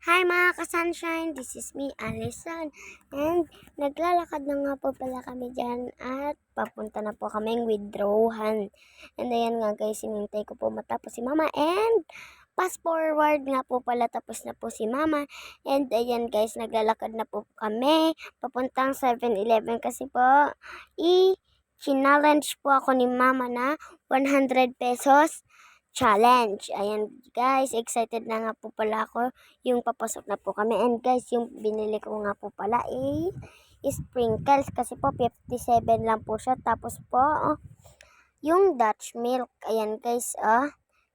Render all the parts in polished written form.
Hi mga ka-sunshine, this is me, Alison. And naglalakad na nga po pala kami dyan at papunta na po kaming withdrawhan. And ayan nga guys, sinintay ko po matapos si mama and fast forward nga po pala tapos na po si mama. And ayan guys, naglalakad na po kami papuntang 7-Eleven kasi po challenge po ako ni mama na 100 pesos challenge. Ayan guys, excited na nga po pala ako yung papasok na po kami. And guys, yung binili ko nga po pala sprinkles kasi po 57 lang po siya. Tapos po yung Dutch milk. Ayan guys,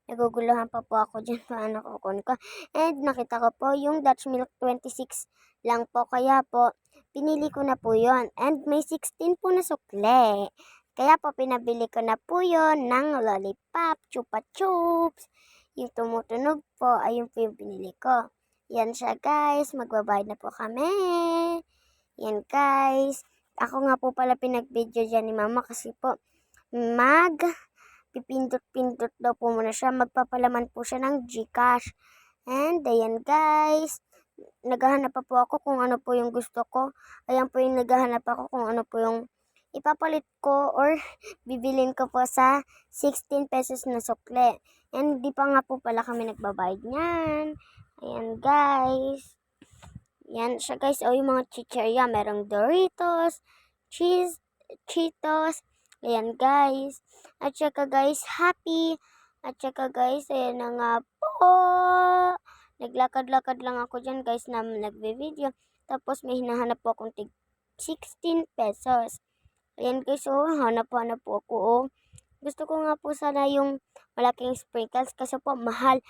naguguluhan pa po ako dyan paano kukunin ko. And nakita ko po yung Dutch milk 26 lang po. Kaya po, pinili ko na po yon. And may 16 po na sukle. Kaya po, pinabili ko na po yun ng lollipop, chupa chups. Yung tumutunog po, ayun po yung pinili ko. Yan siya guys, magbabayad na po kami. Yan guys. Ako nga po pala pinag-video dyan ni mama kasi po, pipindot-pindot daw po muna siya. Magpapalaman po siya ng GCash. And ayan guys, naghahanap pa po ako kung ano po yung gusto ko. Ayan po yung naghahanap ako kung ano po yung ipapalit ko or bibilin ko po sa 16 pesos na sukle. And di pa nga po pala kami nagbabayad niyan. Ayan guys. Yan siya guys. O yung mga chichirya. Merong Doritos, Cheetos. Ayan guys. At saka guys, Happy. At saka guys, ayan na nga po. Naglakad-lakad lang ako dyan guys na nagbe-video. Tapos may hinahanap po akong 16 pesos. Ayan guys, hanap-hanap po ako. Gusto ko nga po sana yung malaking sprinkles kasi po mahal.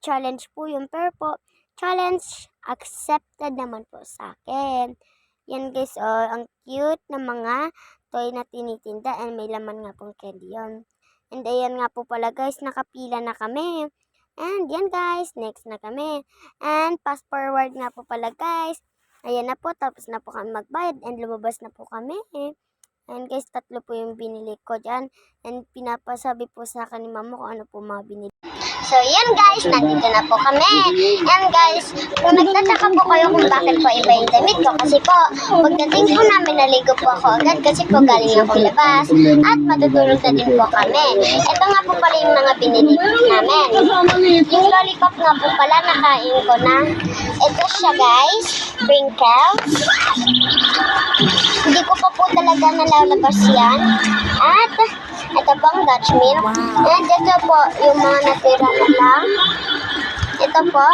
Challenge po yun. Pero po, challenge accepted naman po sa akin. Yan guys, ang cute na mga toy na tinitinda and may laman nga pong candy yun. And ayan nga po pala guys, nakapila na kami. And yan guys, next na kami. And fast forward nga po pala guys. Ayan na po, tapos na po kami magbayad and lumabas na po kami. And guys, 3 po yung binili ko dyan. And pinapasabi po sa akin ni mama kung ano po mga binili. So, yan guys, nandito na po kami. And guys, kung nagtataka po kayo kung bakit po iba yung damit ko, kasi po, pagdating po namin, naligo po ako agad kasi po galing akong labas. At matutulog na din po kami. Ito nga po pala yung mga binili namin. Yung lollipop nga po pala, nakain ko na. Ito siya guys, sprinkles. Hindi ko pa po talaga nalalabas yan. At ito pong Dutch milk. And ito po yung mga natira na lang. Ito po,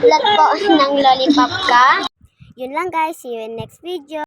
lahat po ng lollipop ka. Yun lang guys, see you in next video.